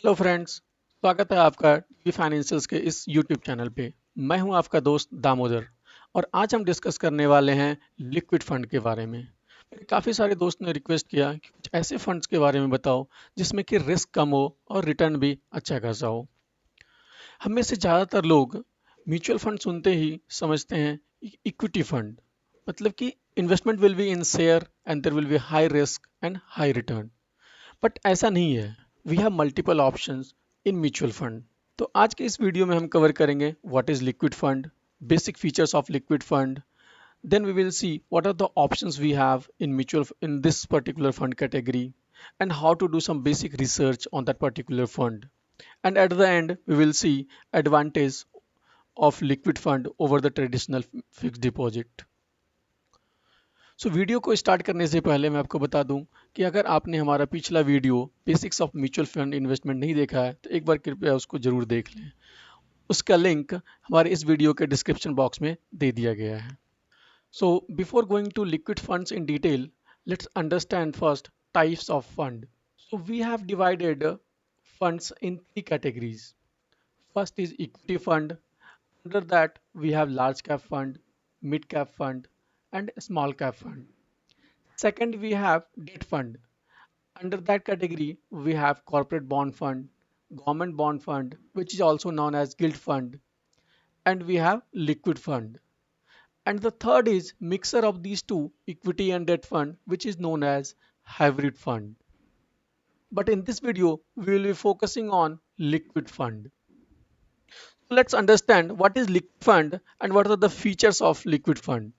Hello friends, स्वागत है आपका टीवी फाइनेंशियल्स के इस यूट्यूब चैनल पे। मैं हूं आपका दोस्त दामोदर और आज हम डिस्कस करने वाले हैं लिक्विड फंड के बारे में। मेरे काफ़ी सारे दोस्त ने रिक्वेस्ट किया कि कुछ ऐसे फंड्स के बारे में बताओ जिसमें कि रिस्क कम हो और रिटर्न भी अच्छा खासा हो। हम में से ज़्यादातर लोग म्यूचुअल फंड सुनते ही समझते हैं इक्विटी फंड, मतलब कि investment will be in share and there will be high risk and high return. But ऐसा नहीं है। We have multiple options in mutual fund. तो आज के इस वीडियो में हम कवर करेंगे what is liquid fund, basic features of liquid fund, then we will see what are the options we have in this particular fund category and how to do some basic research on that particular fund, and at the end we will see advantage of liquid fund over the traditional fixed deposit. So video को start करने से पहले मैं आपको बता दूं कि अगर आपने हमारा पिछला video basics of mutual fund investment नहीं देखा है तो एक बार कृपया उसको जरूर देख लें। उसका लिंक हमारे इस वीडियो के डिस्क्रिप्शन बॉक्स में दे दिया गया है। So before going to liquid funds in detail, let's understand first types of fund. So we have divided funds in three categories. First is equity fund. Under that, we have large cap fund, mid cap fund, and small cap fund. Second, we have debt fund. Under that category, we have corporate bond fund, government bond fund, which is also known as gilt fund, and we have liquid fund. And the third is mixer of these two, equity and debt fund, which is known as hybrid fund. But in this video, we will be focusing on liquid fund. So let's understand what is liquid fund and what are the features of liquid fund.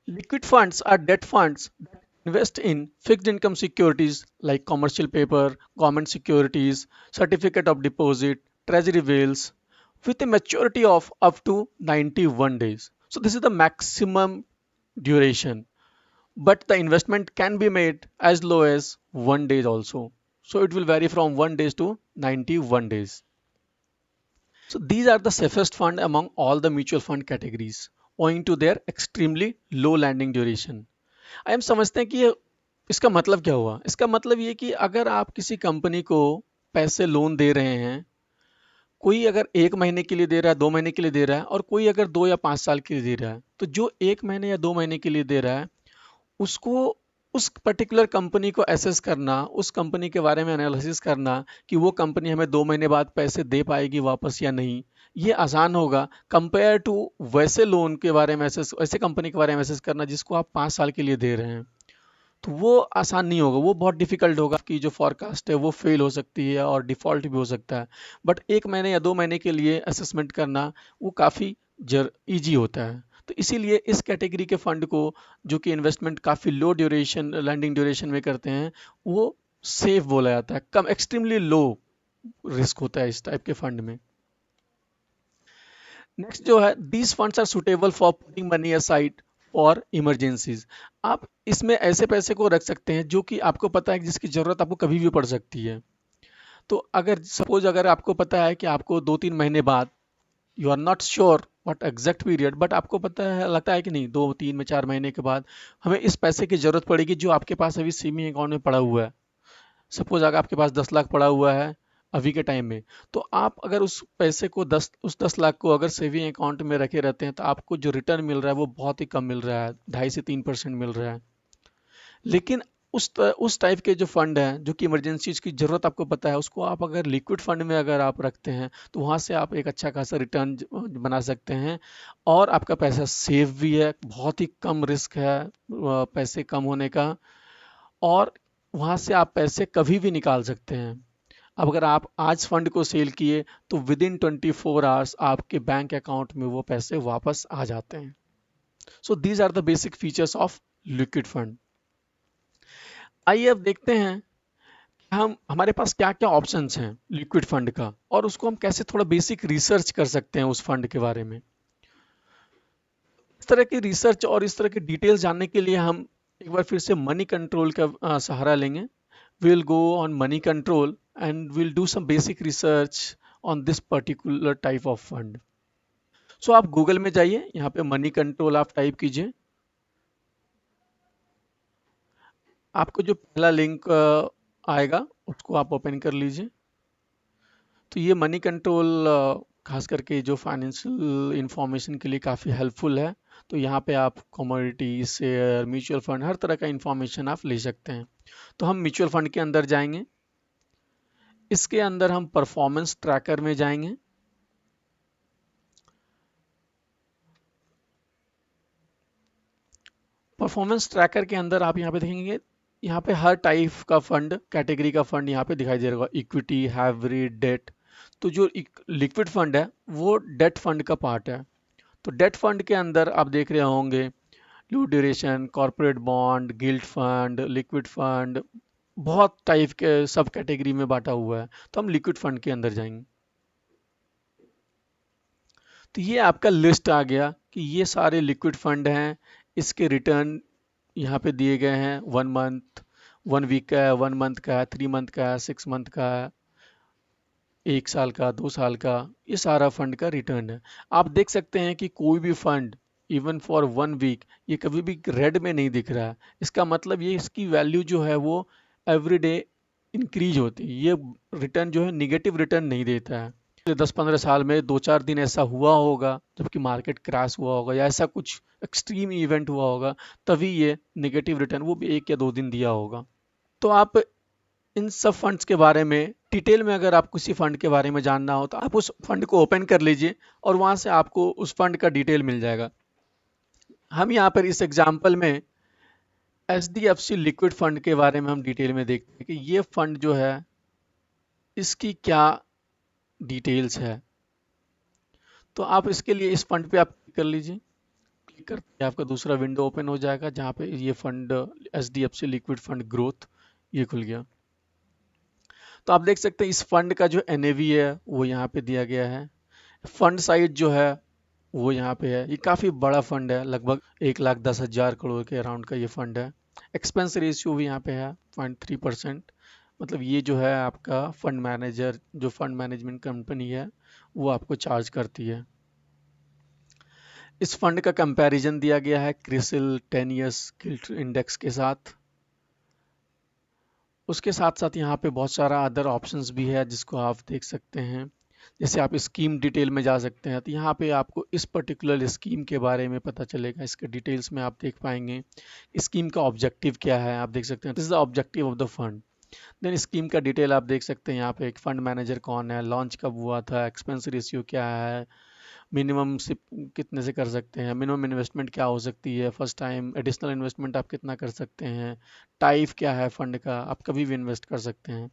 Liquid funds are debt funds that invest in fixed income securities like commercial paper, government securities, certificate of deposit, treasury bills with a maturity of up to 91 days. So this is the maximum duration, but the investment can be made as low as 1 day also. So it will vary from 1 day to 91 days. So these are the safest fund among all the mutual fund categories owing to their extremely low lending duration. I am समझते हैं कि इसका मतलब क्या हुआ। इसका मतलब ये कि अगर आप किसी कंपनी को पैसे लोन दे रहे हैं, कोई अगर 1 महीने के लिए दे रहा है, 2 महीने के लिए दे रहा है और कोई अगर 2 या 5 साल के लिए दे रहा है, तो जो 1 महीने या 2 महीने के लिए दे रहा है उसको उस पर्टिकुलर कंपनी को एसेस करना, उस कंपनी के बारे में एनालिसिस करना कि वो कंपनी हमें 2 महीने बाद पैसे दे पाएगी वापस या नहीं, ये आसान होगा कंपेयर टू वैसे लोन के बारे में एसेस, ऐसे कंपनी के बारे में एसेस करना जिसको आप 5 साल के लिए दे रहे हैं। तो वो आसान नहीं होगा, वो बहुत डिफिकल्ट होगा कि जो फॉरकास्ट है वो फेल हो सकती है और डिफॉल्ट भी हो सकता है। बट 1 महीने या 2 महीने के लिए असेसमेंट करना वो काफ़ी ईजी होता है। तो इसीलिए इस कैटेगरी के फंड को, जो कि इन्वेस्टमेंट काफ़ी लो ड्यूरेशन लैंडिंग ड्यूरेशन में करते हैं, वो सेफ बोला जाता है, कम एक्सट्रीमली लो रिस्क होता है इस टाइप के फंड में। नेक्स्ट जो है, these funds are suitable for putting money aside for emergencies. आप इसमें ऐसे पैसे को रख सकते हैं जो कि आपको पता है कि जिसकी ज़रूरत आपको कभी भी पड़ सकती है। तो अगर सपोज अगर आपको पता है कि आपको 2-3 महीने बाद, you are not sure what exact period, but आपको पता है, लगता है कि नहीं 2-3 में 4 महीने के बाद हमें इस पैसे की ज़रूरत पड़ेगी जो आपके पास अभी सेविंग अकाउंट में पड़ा हुआ है। सपोज अगर आपके पास 10 लाख पड़ा हुआ है अभी के टाइम में, तो आप अगर उस पैसे को उस 10 लाख को अगर सेविंग अकाउंट में रखे रहते हैं तो आपको जो रिटर्न मिल रहा है वो बहुत ही कम मिल रहा है, 2.5 से 3% मिल रहा है। लेकिन उस टाइप के जो फंड हैं जो कि इमरजेंसीज की ज़रूरत आपको पता है, उसको आप अगर लिक्विड फंड में अगर आप रखते हैं तो वहाँ से आप एक अच्छा खासा रिटर्न बना सकते हैं और आपका पैसा सेफ भी है, बहुत ही कम रिस्क है पैसे कम होने का, और वहाँ से आप पैसे कभी भी निकाल सकते हैं। अब अगर आप आज फंड को सेल किए तो विद इन 24 आवर्स आपके बैंक अकाउंट में वो पैसे वापस आ जाते हैं। So these are the basic features of liquid fund. आइए अब देखते हैं कि हम हमारे पास क्या क्या ऑप्शंस हैं लिक्विड फंड का और उसको हम कैसे थोड़ा बेसिक रिसर्च कर सकते हैं उस फंड के बारे में। इस तरह की रिसर्च और इस तरह की डिटेल्स जानने के लिए हम एक बार फिर से मनी कंट्रोल का सहारा लेंगे। we'll go on money control and we'll do some basic research on this particular type of fund. So आप गूगल में जाइए, यहाँ पे मनी कंट्रोल आप टाइप कीजिए। आपको जो पहला लिंक आएगा, उसको आप ओपन कर लीजिए। तो ये मनी कंट्रोल खास करके जो फाइनेंशियल इंफॉर्मेशन के लिए काफ़ी हेल्पफुल है। तो यहाँ पे आप कमोडिटी, शेयर, म्यूचुअल फंड, हर तरह का इंफॉर्मेशन आप ले सकते हैं। तो हम म्यूचुअल फंड के अंदर जाएंगे। इसके अंदर हम परफॉर्मेंस ट्रैकर में जाएंगे। परफॉर्मेंस ट्रैकर के अंदर आप यहाँ पे देखेंगे, यहाँ पे हर टाइप का फंड, कैटेगरी का फंड यहाँ पे दिखाई दे रहा होगा, इक्विटी, हाइब्रिड, डेट। तो जो लिक्विड फंड है वो डेट फंड का पार्ट है। तो डेट फंड के अंदर आप देख रहे होंगे low duration, corporate bond, gilt fund, liquid fund, बहुत टाइप के सब कैटेगरी में बांटा हुआ है। तो हम लिक्विड फंड के अंदर जाएंगे। तो ये आपका लिस्ट आ गया कि ये सारे लिक्विड फंड हैं, इसके रिटर्न यहाँ पे दिए गए हैं। 1 मंथ, 1 वीक का है, 1 मंथ का है, 3 मंथ का है, 6 मंथ का है, 1 साल का, 2 साल का, ये सारा फंड का रिटर्न है। आप देख सकते हैं कि कोई भी फंड इवन फॉर 1 वीक ये कभी भी रेड में नहीं दिख रहा है। इसका मतलब ये इसकी वैल्यू जो है वो एवरी डे इंक्रीज होती है। ये रिटर्न जो है निगेटिव रिटर्न नहीं देता है। 10-15 साल में 2-4 दिन ऐसा हुआ होगा जबकि मार्केट क्रैश हुआ होगा या ऐसा कुछ एक्सट्रीम इवेंट हुआ होगा, तभी ये नेगेटिव रिटर्न वो भी 1 या 2 दिन दिया होगा। तो आप इन सब फंड्स के बारे में डिटेल में, अगर आप किसी फंड के बारे में जानना हो तो आप उस फंड को ओपन कर लीजिए और वहां से आपको उस फंड का डिटेल मिल जाएगा। हम यहाँ पर इस एग्जांपल में HDFC लिक्विड फंड के बारे में हम डिटेल में देखते हैं कि ये फंड जो है इसकी क्या डिटेल्स है। तो आप इसके लिए इस फंड पे आप क्लिक कर लीजिए। क्लिक करते ही आपका दूसरा विंडो ओपन हो जाएगा जहाँ पे ये fund HDFC liquid fund growth ये खुल गया। तो आप देख सकते हैं इस फंड का जो NAV है वो यहाँ पे दिया गया है। फंड साइज जो है वो यहाँ पे है। ये काफ़ी बड़ा फंड है, लगभग 1,10,000 करोड़ के अराउंड का ये फंड है। एक्सपेंस रेशियो भी यहाँ पे है 0.3%। मतलब ये जो है आपका फंड मैनेजर, जो फंड मैनेजमेंट कंपनी है वो आपको चार्ज करती है। इस फंड का कंपैरिजन दिया गया है क्रिसिल 10 इयर्स गिल्ट इंडेक्स के साथ। उसके साथ साथ यहाँ पे बहुत सारा अदर ऑप्शंस भी है जिसको आप देख सकते हैं। जैसे आप स्कीम डिटेल में जा सकते हैं, तो यहाँ पे आपको इस पर्टिकुलर स्कीम के बारे में पता चलेगा। इसके डिटेल्स में आप देख पाएंगे स्कीम का ऑब्जेक्टिव क्या है। आप देख सकते हैं this is the objective of the fund. Then scheme का डिटेल आप देख सकते हैं यहाँ पे, एक फंड मैनेजर कौन है, लॉन्च कब हुआ था, एक्सपेंस रेशियो क्या है, मिनिमम से कितने से कर सकते हैं, मिनिमम इन्वेस्टमेंट क्या हो सकती है, फर्स्ट टाइम एडिशनल इन्वेस्टमेंट आप कितना कर सकते हैं, टाइप क्या है फंड का, आप कभी भी इन्वेस्ट कर सकते हैं,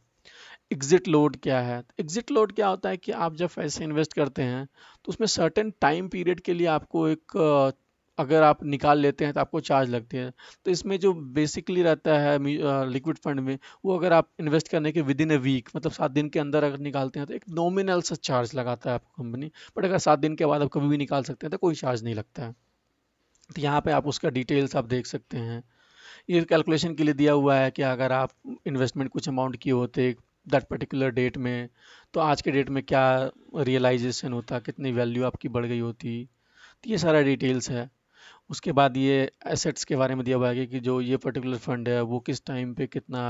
एग्जिट लोड क्या है। एग्जिट लोड क्या होता है कि आप जब पैसे इन्वेस्ट करते हैं तो उसमें सर्टेन टाइम पीरियड के लिए आपको एक अगर आप निकाल लेते हैं तो आपको चार्ज लगती है। तो इसमें जो बेसिकली रहता है लिक्विड फंड में, वो अगर आप इन्वेस्ट करने के विद इन ए वीक, मतलब 7 दिन के अंदर अगर निकालते हैं तो एक नॉमिनल सा चार्ज लगाता है आपको कंपनी। बट अगर 7 दिन के बाद आप कभी भी निकाल सकते हैं तो कोई चार्ज नहीं लगता है। तो यहाँ पे आप उसका डिटेल्स आप देख सकते हैं। ये कैलकुलेशन के लिए दिया हुआ है कि अगर आप इन्वेस्टमेंट कुछ अमाउंट किए होते दैट पर्टिकुलर डेट में, तो आज के डेट में क्या रियलाइजेशन होता, कितनी वैल्यू आपकी बढ़ गई होती। तो ये सारा डिटेल्स है। उसके बाद ये एसेट्स के बारे में दिया हुआ है कि जो ये पर्टिकुलर फंड है वो किस टाइम पे कितना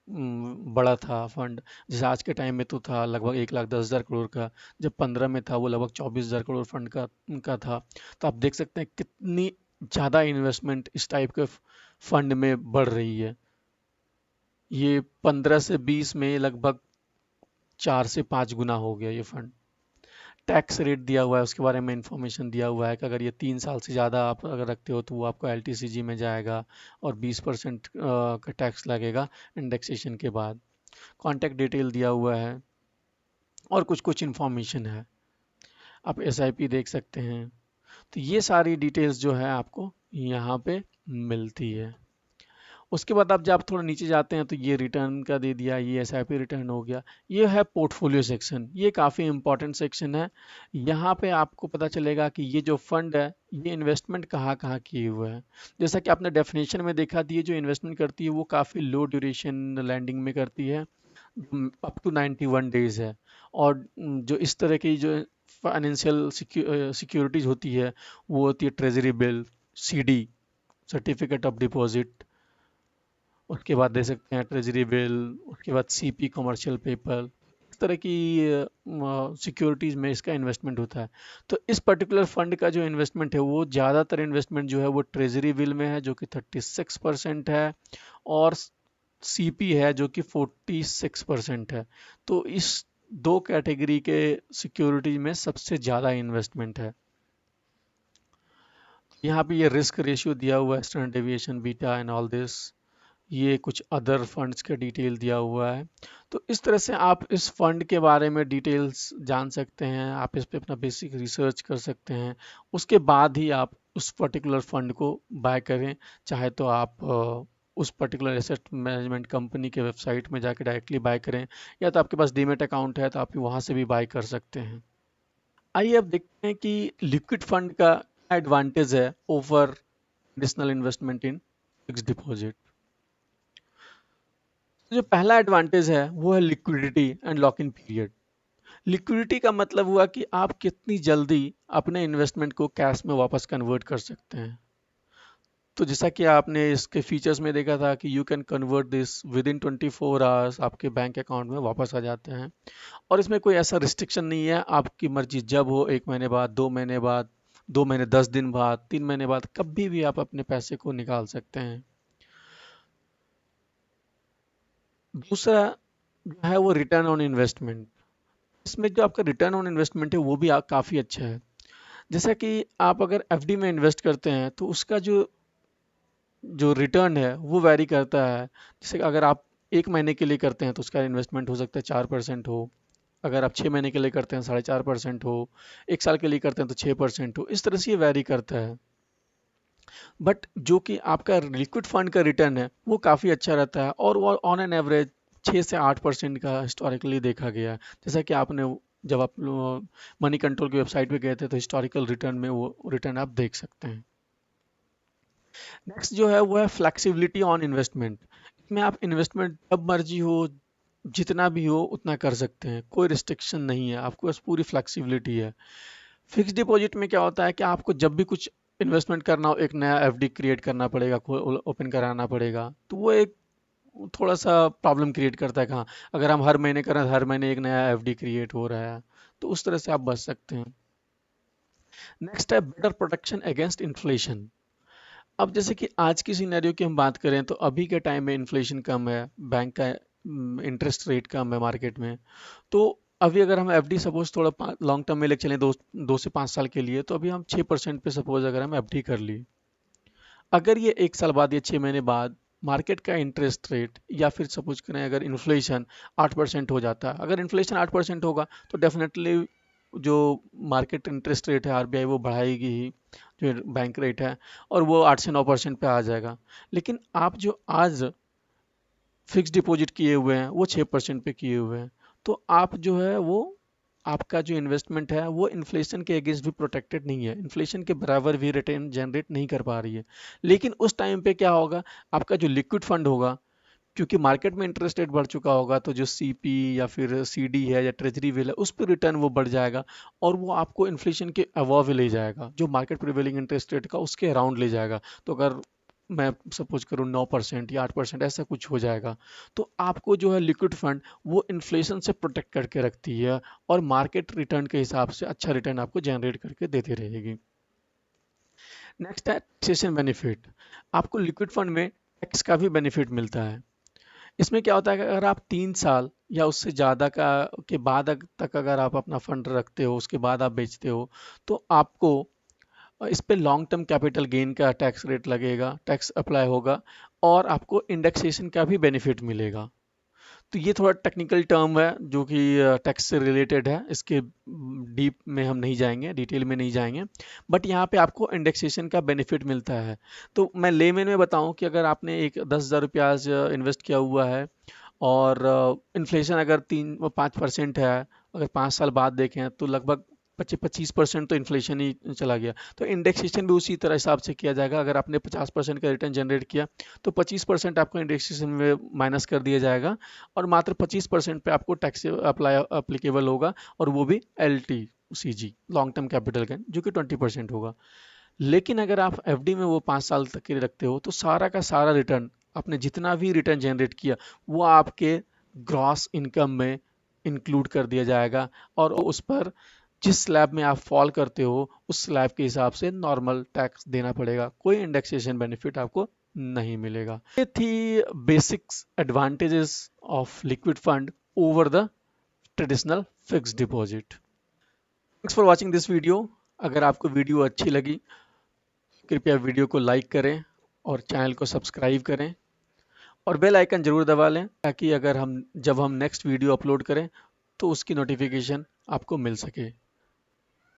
बड़ा था फंड। जैसे आज के टाइम में तो था लगभग 1,10,000 करोड़ का, जब 15 में था वो लगभग 24,000 करोड़ फंड का था। तो आप देख सकते हैं कितनी ज़्यादा इन्वेस्टमेंट इस टाइप के फंड में बढ़ रही है। ये 15 से 20 में लगभग 4 से 5 गुना हो गया ये फंड। टैक्स रेट दिया हुआ है, उसके बारे में इंफॉर्मेशन दिया हुआ है कि अगर ये 3 साल से ज़्यादा आप अगर रखते हो तो वो आपको LTCG में जाएगा और 20% का टैक्स लगेगा इंडेक्सेशन के बाद। कॉन्टैक्ट डिटेल दिया हुआ है और कुछ कुछ इन्फॉर्मेशन है। आप SIP देख सकते हैं। तो ये सारी डिटेल्स जो है आपको यहाँ पे मिलती है। उसके बाद आप जब थोड़ा नीचे जाते हैं तो ये रिटर्न का दे दिया, ये SIP रिटर्न हो गया। ये है पोर्टफोलियो सेक्शन, ये काफ़ी इंपॉर्टेंट सेक्शन है। यहाँ पे आपको पता चलेगा कि ये जो फंड है ये इन्वेस्टमेंट कहाँ कहाँ किए हुए हैं। जैसा कि आपने डेफिनेशन में देखा थी, ये जो इन्वेस्टमेंट करती है वो काफ़ी लो ड्यूरेशन लैंडिंग में करती है, अप टू 91 डेज है। और जो इस तरह की जो फाइनेंशियल सिक्योरिटीज होती है वो होती है treasury bill, CD, certificate of deposit, उसके बाद दे सकते हैं ट्रेजरी बिल, उसके बाद सीपी कमर्शियल पेपर, इस तरह की सिक्योरिटीज़ में इसका इन्वेस्टमेंट होता है। तो इस पर्टिकुलर फंड का जो इन्वेस्टमेंट है वो ज़्यादातर इन्वेस्टमेंट जो है वो ट्रेजरी बिल में है जो कि 36% है, और सीपी है जो कि 46% है। तो इस दो कैटेगरी के सिक्योरिटीज में सबसे ज़्यादा इन्वेस्टमेंट है। यहाँ पे ये रिस्क रेशियो दिया हुआ है, standard deviation, beta and all this. ये कुछ अदर फंड्स का डिटेल दिया हुआ है। तो इस तरह से आप इस फंड के बारे में डिटेल्स जान सकते हैं, आप इस पे अपना बेसिक रिसर्च कर सकते हैं। उसके बाद ही आप उस पर्टिकुलर फंड को बाय करें। चाहे तो आप उस पर्टिकुलर एसेट मैनेजमेंट कंपनी के वेबसाइट में जाके डायरेक्टली बाय करें, या तो आपके पास डीमेट अकाउंट है तो आप वहाँ से भी बाय कर सकते हैं। आइए अब देखते हैं कि लिक्विड फंड का एडवांटेज है over traditional investment in fixed deposit. जो पहला एडवांटेज है वो है liquidity and lock in period. Liquidity का मतलब हुआ कि आप कितनी जल्दी अपने इन्वेस्टमेंट को कैश में वापस कन्वर्ट कर सकते हैं। तो जैसा कि आपने इसके फीचर्स में देखा था कि you can convert this with in 24 hours, आपके बैंक अकाउंट में वापस आ जाते हैं। और इसमें कोई ऐसा रिस्ट्रिक्शन नहीं है, आपकी मर्जी जब हो, 1 महीने बाद, 2 महीने बाद, 2 महीने 10 दिन बाद, 3 महीने बाद, कभी भी आप अपने पैसे को निकाल सकते हैं। दूसरा जो है वो रिटर्न ऑन इन्वेस्टमेंट। इसमें जो आपका रिटर्न ऑन इन्वेस्टमेंट है वो भी काफ़ी अच्छा है। जैसा कि आप अगर एफडी में इन्वेस्ट करते हैं तो उसका जो जो रिटर्न है वो वैरी करता है। जैसे अगर आप 1 महीने के लिए करते हैं तो उसका इन्वेस्टमेंट हो सकता है 4% हो, अगर आप 6 महीने के लिए करते हैं 4.5% हो, 1 साल के लिए करते हैं तो 6% हो, इस तरह से ये वैरी करता है। बट जो कि आपका लिक्विड फंड का रिटर्न है वो काफ़ी अच्छा रहता है, और वो ऑन एन एवरेज 6 से 8% का हिस्टोरिकली देखा गया है। जैसा कि आपने जब आप मनी कंट्रोल की वेबसाइट पे गए थे तो हिस्टोरिकल रिटर्न में वो रिटर्न आप देख सकते हैं। नेक्स्ट जो है वो है फ्लेक्सिबिलिटी ऑन इन्वेस्टमेंट। इसमें आप इन्वेस्टमेंट जब मर्जी हो, जितना भी हो उतना कर सकते हैं, कोई रिस्ट्रिक्शन नहीं है, आपको बस पूरी फ्लेक्सिबिलिटी है। फिक्स डिपॉजिट में क्या होता है कि आपको जब भी कुछ इन्वेस्टमेंट करना हो, एक नया एफडी क्रिएट करना पड़ेगा, ओपन कराना पड़ेगा, तो वो एक थोड़ा सा प्रॉब्लम क्रिएट करता है। कहाँ अगर हम हर महीने करें, हर महीने एक नया एफडी क्रिएट हो रहा है, तो उस तरह से आप बच सकते हैं। नेक्स्ट है बेटर प्रोटेक्शन अगेंस्ट इन्फ्लेशन। अब जैसे कि आज की सिनेरियो की हम बात करें तो अभी के टाइम में इन्फ्लेशन कम है, बैंक का इंटरेस्ट रेट कम है मार्केट में। तो अभी अगर हम एफडी सपोज थोड़ा लॉन्ग टर्म में लेके चलें, 2 से 5 साल के लिए, तो अभी हम 6% पे सपोज अगर हम एफडी कर ली, अगर ये 1 साल बाद या 6 महीने बाद मार्केट का इंटरेस्ट रेट, या फिर सपोज करें अगर इन्फ्लेशन 8% हो जाता है, अगर इन्फ्लेशन 8% होगा तो डेफिनेटली जो मार्केट इंटरेस्ट रेट है आरबीआई वो बढ़ाएगी ही, जो बैंक रेट है, और वो 8 से 9% पे आ जाएगा। लेकिन आप जो आज फिक्स डिपॉजिट किए हुए हैं वो 6% पे किए हुए हैं, तो आप जो है वो आपका जो इन्वेस्टमेंट है वो इन्फ्लेशन के अगेंस्ट भी प्रोटेक्टेड नहीं है, इन्फ्लेशन के बराबर भी रिटर्न जनरेट नहीं कर पा रही है। लेकिन उस टाइम पे क्या होगा, आपका जो लिक्विड फंड होगा, क्योंकि मार्केट में इंटरेस्ट रेट बढ़ चुका होगा, तो जो सीपी या फिर सीडी है या ट्रेजरी बिल है उस पर रिटर्न वो बढ़ जाएगा, और वो आपको इन्फ्लेशन के अबव ले जाएगा, जो मार्केट प्रिवेलिंग इंटरेस्ट रेट का उसके अराउंड ले जाएगा। तो अगर मैं सपोज करूँ 9% या 8% ऐसा कुछ हो जाएगा, तो आपको जो है लिक्विड फंड वो इन्फ्लेशन से प्रोटेक्ट करके रखती है, और मार्केट रिटर्न के हिसाब से अच्छा रिटर्न आपको जनरेट करके देती रहेगी। नेक्स्ट है टैक्सेशन बेनिफिट। आपको लिक्विड फंड में टैक्स का भी बेनिफिट मिलता है। इसमें क्या होता है कि अगर आप 3 साल या उससे ज़्यादा का के बाद तक अगर आप अपना फंड रखते हो, उसके बाद आप बेचते हो, तो आपको इस पे लॉन्ग टर्म कैपिटल गेन का टैक्स रेट लगेगा, टैक्स अप्लाई होगा, और आपको इंडेक्सेशन का भी बेनिफिट मिलेगा। तो ये थोड़ा टेक्निकल टर्म है जो कि टैक्स से रिलेटेड है, इसके डीप में हम नहीं जाएंगे, डिटेल में नहीं जाएंगे, बट यहाँ पे आपको इंडेक्सेशन का बेनिफिट मिलता है। तो मैं लेमन में बताऊँ कि अगर आपने एक 10,000 रुपया आज इन्वेस्ट किया हुआ है, और इन्फ्लेशन अगर 3-5% है, अगर 5 साल बाद देखें तो लगभग 25% तो इन्फ्लेशन ही चला गया। तो इंडेक्सेशन भी उसी तरह हिसाब से किया जाएगा। अगर आपने 50% का रिटर्न जनरेट किया तो 25% आपको इंडेक्सेशन में माइनस कर दिया जाएगा, और मात्र 25% पे आपको टैक्स अप्लीकेबल होगा, और वो भी LTCG, long term capital gain, जो कि 20% होगा। लेकिन अगर आप एफडी में वो 5 साल तक के लिए रखते हो तो सारा का सारा रिटर्न आपने जितना भी रिटर्न जनरेट किया वो आपके ग्रॉस इनकम में इंक्लूड कर दिया जाएगा और उस पर जिस स्लैब में आप फॉल करते हो उस स्लैब के हिसाब से नॉर्मल टैक्स देना पड़ेगा, कोई इंडेक्सेशन बेनिफिट आपको नहीं मिलेगा। ये थी basics advantages of liquid fund over the traditional fixed deposit. Thanks for watching this video. अगर आपको वीडियो अच्छी लगी कृपया वीडियो को लाइक करें और चैनल को सब्सक्राइब करें और बेल आइकन जरूर दबा लें ताकि अगर हम जब हम नेक्स्ट वीडियो अपलोड करें तो उसकी नोटिफिकेशन आपको मिल सके।